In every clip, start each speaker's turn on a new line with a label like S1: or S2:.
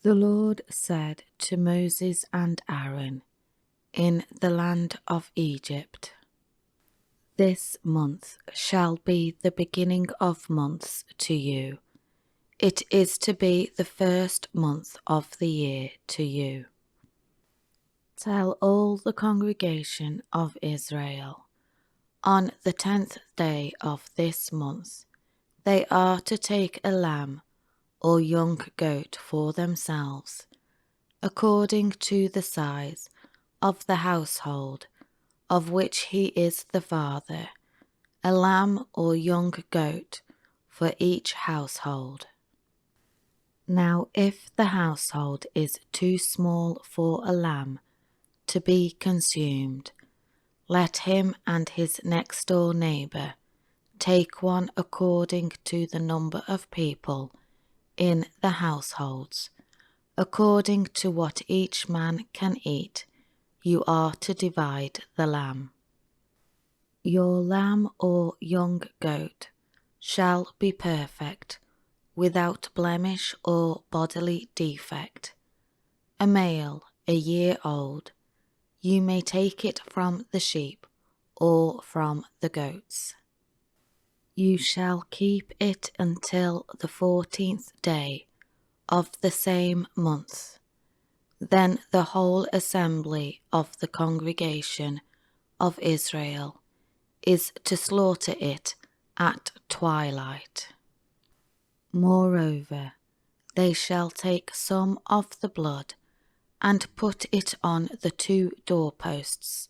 S1: The Lord said to Moses and Aaron in the land of Egypt, "This month shall be the beginning of months to you. It is to be the first month of the year to you. Tell all the congregation of Israel, on the 10th day of this month, they are to take a lamb or young goat for themselves, according to the size of the household of which he is the father, a lamb or young goat for each household. Now if the household is too small for a lamb to be consumed, let him and his next door neighbour take one according to the number of people in the households, according to what each man can eat. You are to divide the lamb. Your lamb or young goat shall be perfect, without blemish or bodily defect. A male, a year old, you may take it from the sheep or from the goats. You shall keep it until the 14th day of the same month. Then the whole assembly of the congregation of Israel is to slaughter it at twilight. Moreover, they shall take some of the blood and put it on the 2 doorposts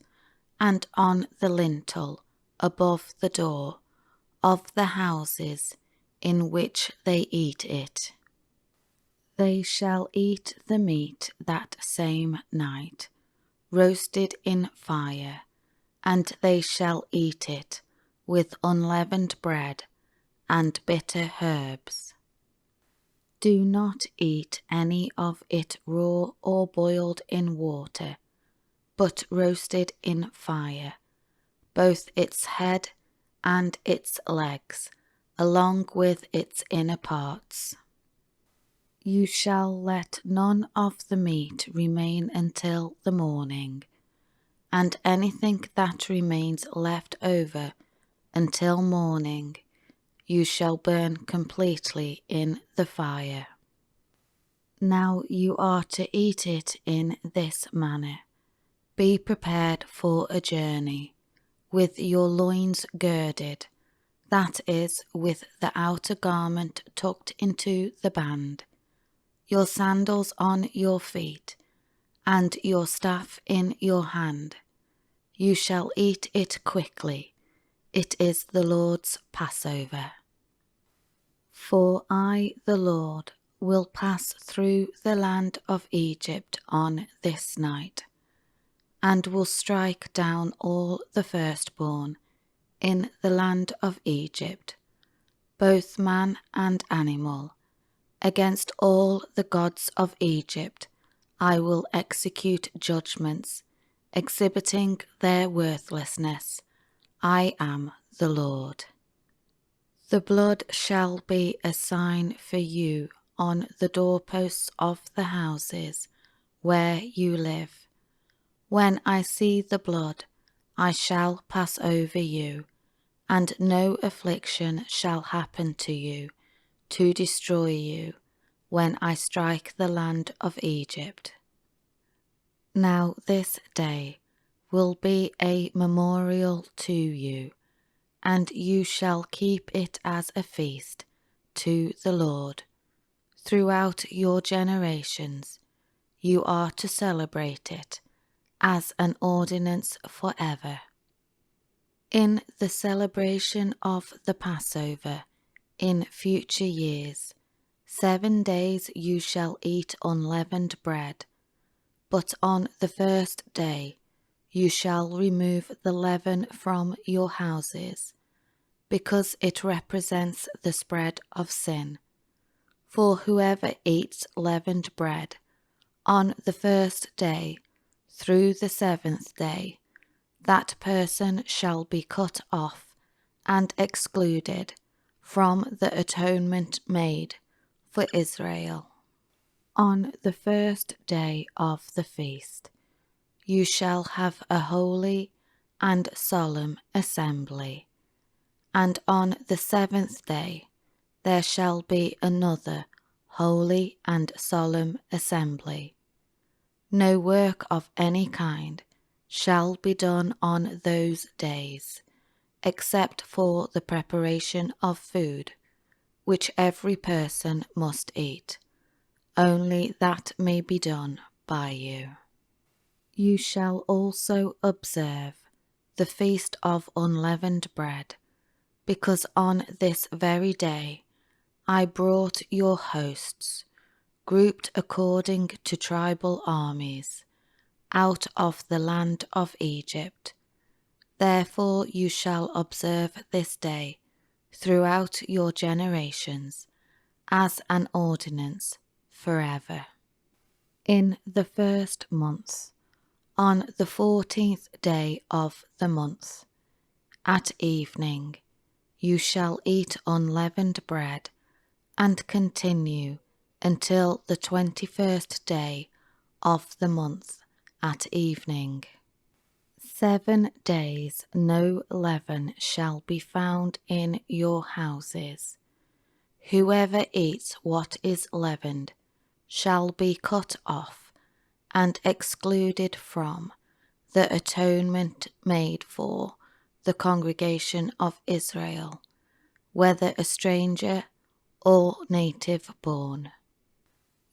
S1: and on the lintel above the door of the houses in which they eat it. They shall eat the meat that same night, roasted in fire, and they shall eat it with unleavened bread and bitter herbs. Do not eat any of it raw or boiled in water, but roasted in fire, both its head and its legs, along with its inner parts. You shall let none of the meat remain until the morning, and anything that remains left over until morning you shall burn completely in the fire. Now you are to eat it in this manner. Be prepared for a journey, with your loins girded, that is, with the outer garment tucked into the band, your sandals on your feet, and your staff in your hand. You shall eat it quickly. It is the Lord's Passover. For I, the Lord, will pass through the land of Egypt on this night, and will strike down all the firstborn in the land of Egypt, both man and animal. Against all the gods of Egypt I will execute judgments, exhibiting their worthlessness. I am the Lord. The blood shall be a sign for you on the doorposts of the houses where you live. When I see the blood, I shall pass over you, and no affliction shall happen to you to destroy you when I strike the land of Egypt. Now this day will be a memorial to you, and you shall keep it as a feast to the Lord. Throughout your generations you are to celebrate it as an ordinance forever. In the celebration of the Passover in future years, 7 days you shall eat unleavened bread, but on the first day you shall remove the leaven from your houses, because it represents the spread of sin. For whoever eats leavened bread on the first day through the 7th day, that person shall be cut off and excluded from the atonement made for Israel. On the first day of the feast, you shall have a holy and solemn assembly, and on the seventh day there shall be another holy and solemn assembly. No work of any kind shall be done on those days, except for the preparation of food, which every person must eat. Only that may be done by you. You shall also observe the feast of unleavened bread, because on this very day I brought your hosts, grouped according to tribal armies, out of the land of Egypt. Therefore you shall observe this day throughout your generations as an ordinance forever. In the first month, on the 14th day of the month, at evening, you shall eat unleavened bread and continue until the 21st day of the month at evening. 7 days no leaven shall be found in your houses. Whoever eats what is leavened shall be cut off and excluded from the atonement made for the congregation of Israel, whether a stranger or native born.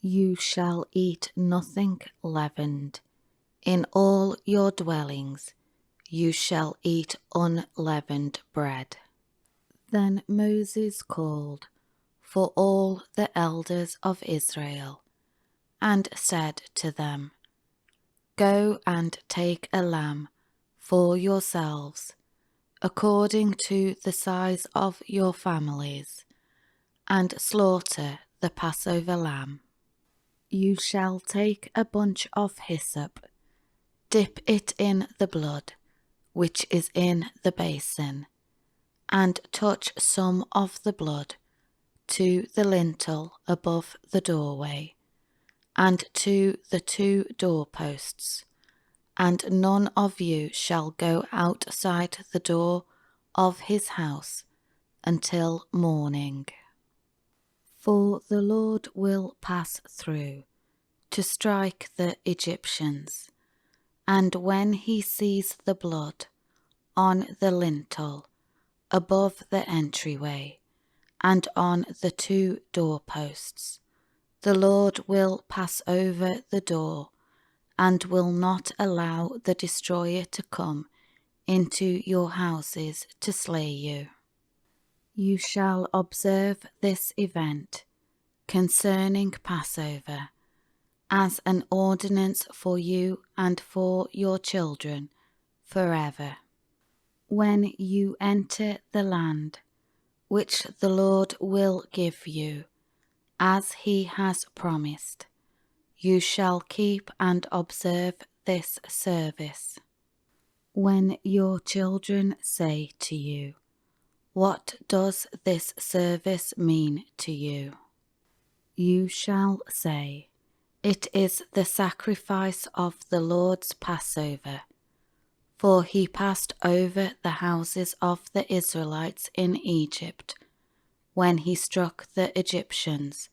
S1: You shall eat nothing leavened. In all your dwellings you shall eat unleavened bread. Then Moses called for all the elders of Israel and said to them, Go and take a lamb for yourselves, according to the size of your families, and slaughter the Passover lamb. You shall take a bunch of hyssop, dip it in the blood which is in the basin, and touch some of the blood to the lintel above the doorway, and to the 2 doorposts, and none of you shall go outside the door of his house until morning. For the Lord will pass through to strike the Egyptians, and when he sees the blood on the lintel above the entryway and on the 2 doorposts, the Lord will pass over the door and will not allow the destroyer to come into your houses to slay you. You shall observe this event concerning Passover as an ordinance for you and for your children forever. When you enter the land which the Lord will give you, as he has promised, you shall keep and observe this service. When your children say to you, What does this service mean to you? You shall say, It is the sacrifice of the Lord's Passover, for he passed over the houses of the Israelites in Egypt when he struck the Egyptians,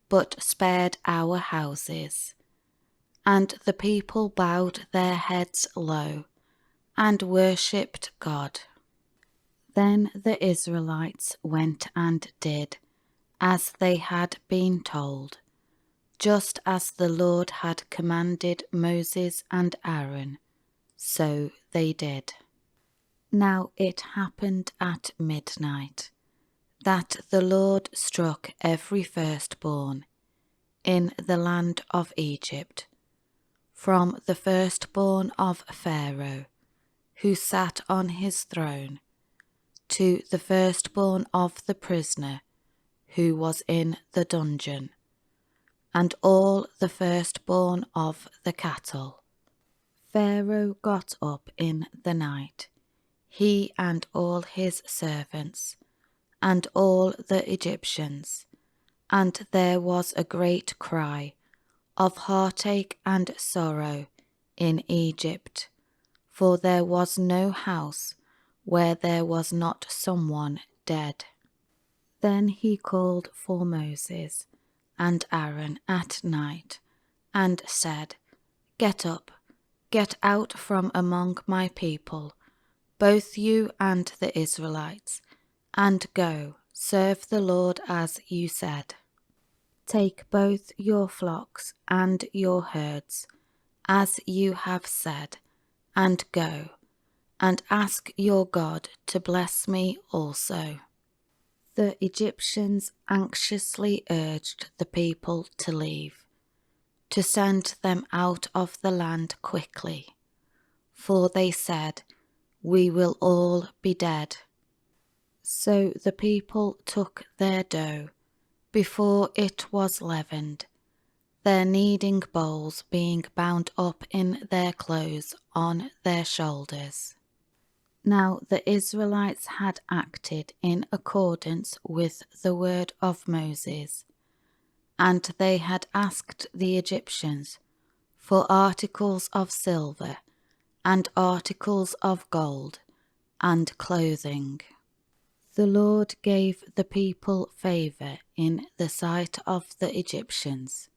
S1: but spared our houses. And the people bowed their heads low and worshipped God. Then the Israelites went and did as they had been told, just as the Lord had commanded Moses and Aaron, so they did. Now it happened at midnight that the Lord struck every firstborn in the land of Egypt, from the firstborn of Pharaoh, who sat on his throne, to the firstborn of the prisoner who was in the dungeon, and all the firstborn of the cattle. Pharaoh got up in the night, he and all his servants, and all the Egyptians, and there was a great cry of heartache and sorrow in Egypt, for there was no house where there was not someone dead. Then he called for Moses and Aaron at night and said, "Get up, get out from among my people, both you and the Israelites, and go, serve the Lord as you said. Take both your flocks and your herds, as you have said, and go, and ask your God to bless me also." The Egyptians anxiously urged the people to leave, to send them out of the land quickly, for they said, "We will all be dead." So the people took their dough before it was leavened, their kneading bowls being bound up in their clothes on their shoulders. Now the Israelites had acted in accordance with the word of Moses, and they had asked the Egyptians for articles of silver and articles of gold and clothing. The Lord gave the people favor in the sight of the Egyptians,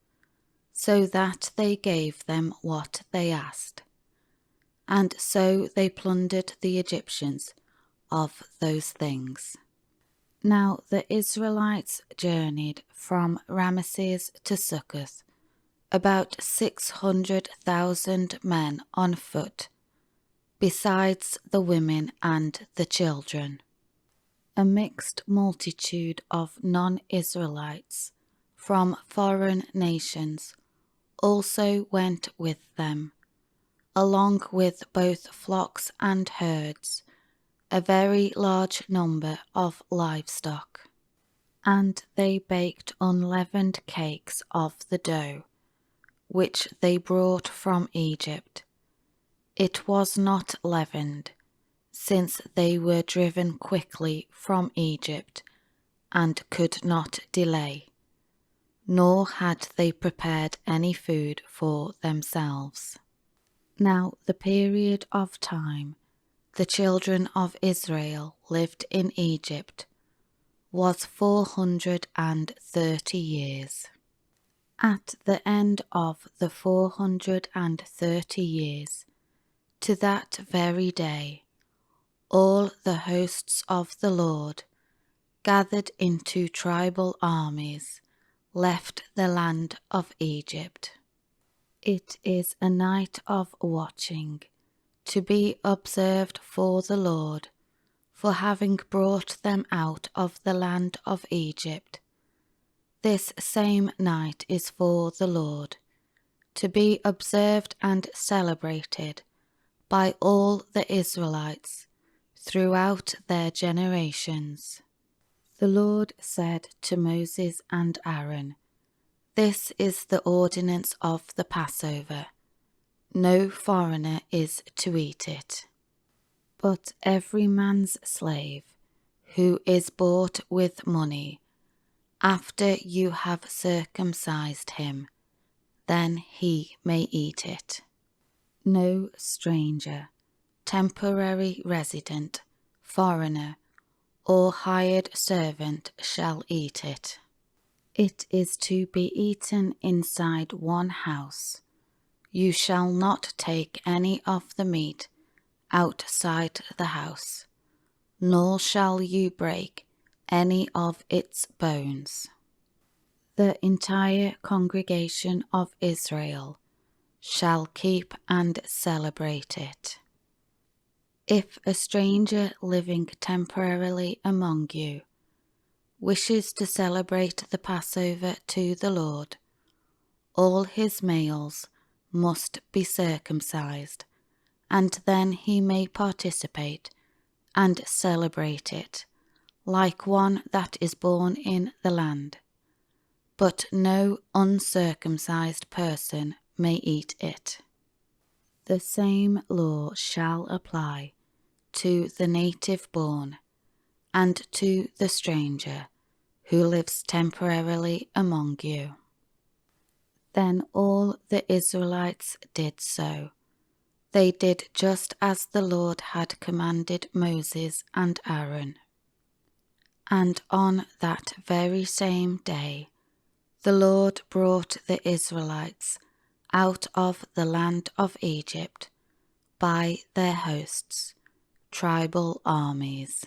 S1: so that they gave them what they asked. And so they plundered the Egyptians of those things. Now the Israelites journeyed from Ramesses to Succoth, about 600,000 men on foot, besides the women and the children. A mixed multitude of non-Israelites from foreign nations also went with them, along with both flocks and herds, a very large number of livestock. And they baked unleavened cakes of the dough, which they brought from Egypt. It was not leavened, since they were driven quickly from Egypt and could not delay, nor had they prepared any food for themselves. Now the period of time the children of Israel lived in Egypt was 430 years. At the end of the 430 years, to that very day, all the hosts of the Lord, gathered into tribal armies, left the land of Egypt. It is a night of watching, to be observed for the Lord, for having brought them out of the land of Egypt. This same night is for the Lord, to be observed and celebrated by all the Israelites throughout their generations. The Lord said to Moses and Aaron, "This is the ordinance of the Passover. No foreigner is to eat it, but every man's slave who is bought with money, after you have circumcised him, then he may eat it. No stranger, temporary resident, foreigner, or hired servant shall eat it. It is to be eaten inside one house. You shall not take any of the meat outside the house, nor shall you break any of its bones." The entire congregation of Israel shall keep and celebrate it. If a stranger living temporarily among you wishes to celebrate the Passover to the Lord, all his males must be circumcised, and then he may participate and celebrate it, like one that is born in the land. But no uncircumcised person may eat it. The same law shall apply to the native born and to the stranger who lives temporarily among you. Then all the Israelites did so. They did just as the Lord had commanded Moses and Aaron. And on that very same day, the Lord brought the Israelites out of the land of Egypt by their hosts, tribal armies.